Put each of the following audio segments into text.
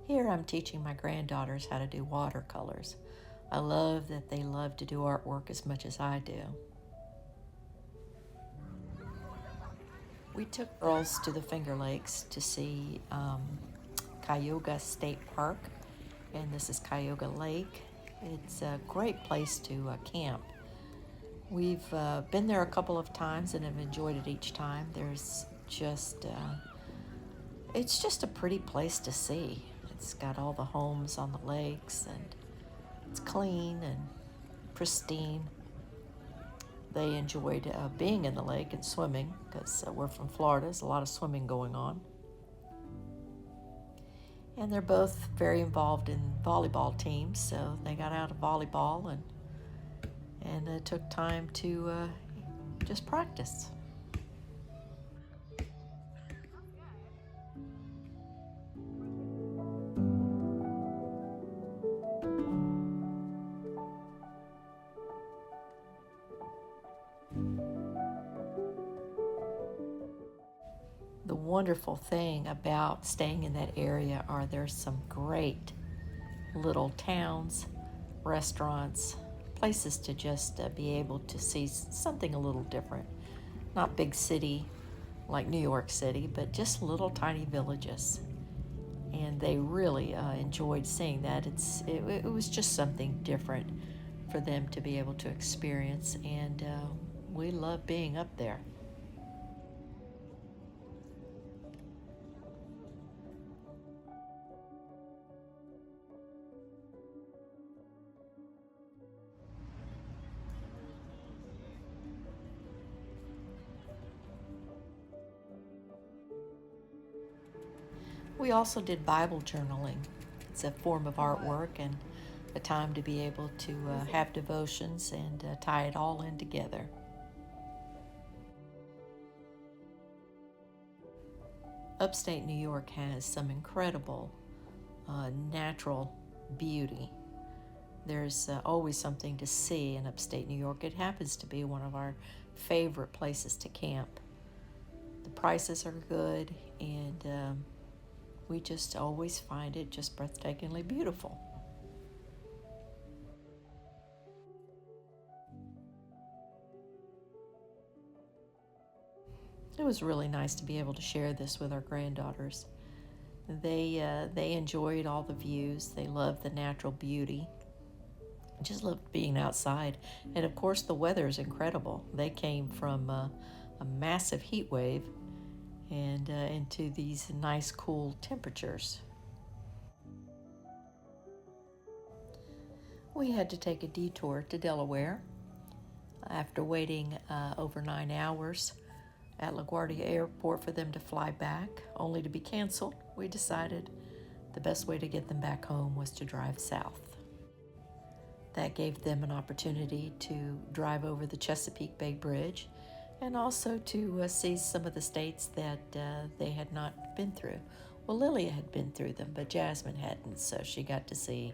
Here I'm teaching my granddaughters how to do watercolors. I love that they love to do artwork as much as I do. We took girls to the Finger Lakes to see Cuyahoga State Park, and this is Cuyahoga Lake. It's a great place to camp. We've been there a couple of times and have enjoyed it each time. It's just a pretty place to see. It's got all the homes on the lakes, and it's clean and pristine. They enjoyed being in the lake and swimming because we're from Florida. There's a lot of swimming going on. And they're both very involved in volleyball teams, so they got out of volleyball and took time to just practice. The wonderful thing about staying in that area are there's some great little towns, restaurants, places to just be able to see something a little different. Not big city like New York City, but just little tiny villages. And they really enjoyed seeing that. It was just something different for them to be able to experience, and we love being up there. We also did Bible journaling. It's a form of artwork and a time to be able to have devotions and tie it all in together. Upstate New York has some incredible natural beauty. There's always something to see in upstate New York. It happens to be one of our favorite places to camp. The prices are good, and we just always find it just breathtakingly beautiful. It was really nice to be able to share this with our granddaughters. They enjoyed all the views. They loved the natural beauty. Just loved being outside. And of course, the weather is incredible. They came from a massive heat wave and into these nice, cool temperatures. We had to take a detour to Delaware. After waiting over 9 hours at LaGuardia Airport for them to fly back, only to be canceled, we decided the best way to get them back home was to drive south. That gave them an opportunity to drive over the Chesapeake Bay Bridge and also to see some of the states that they had not been through. Well, Lilia had been through them, but Jasmine hadn't, so she got to see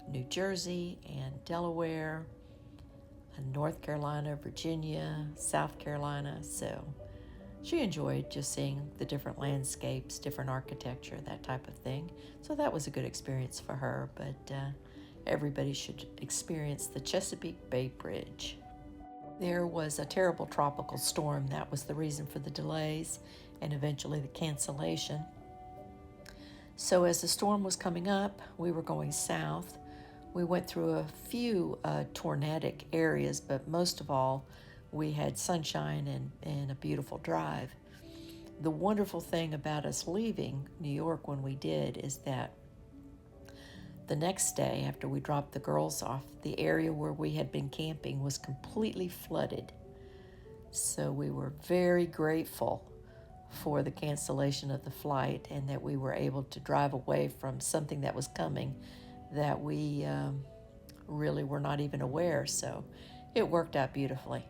New Jersey and Delaware, North Carolina, Virginia, South Carolina. So she enjoyed just seeing the different landscapes, different architecture, that type of thing. So that was a good experience for her, but everybody should experience the Chesapeake Bay Bridge. There was a terrible tropical storm that was the reason for the delays and eventually the cancellation. So as the storm was coming up, we were going south. We went through a few tornadic areas, but most of all, we had sunshine and a beautiful drive. The wonderful thing about us leaving New York when we did is that the next day, after we dropped the girls off, the area where we had been camping was completely flooded. So we were very grateful for the cancellation of the flight and that we were able to drive away from something that was coming that we really were not even aware. So it worked out beautifully.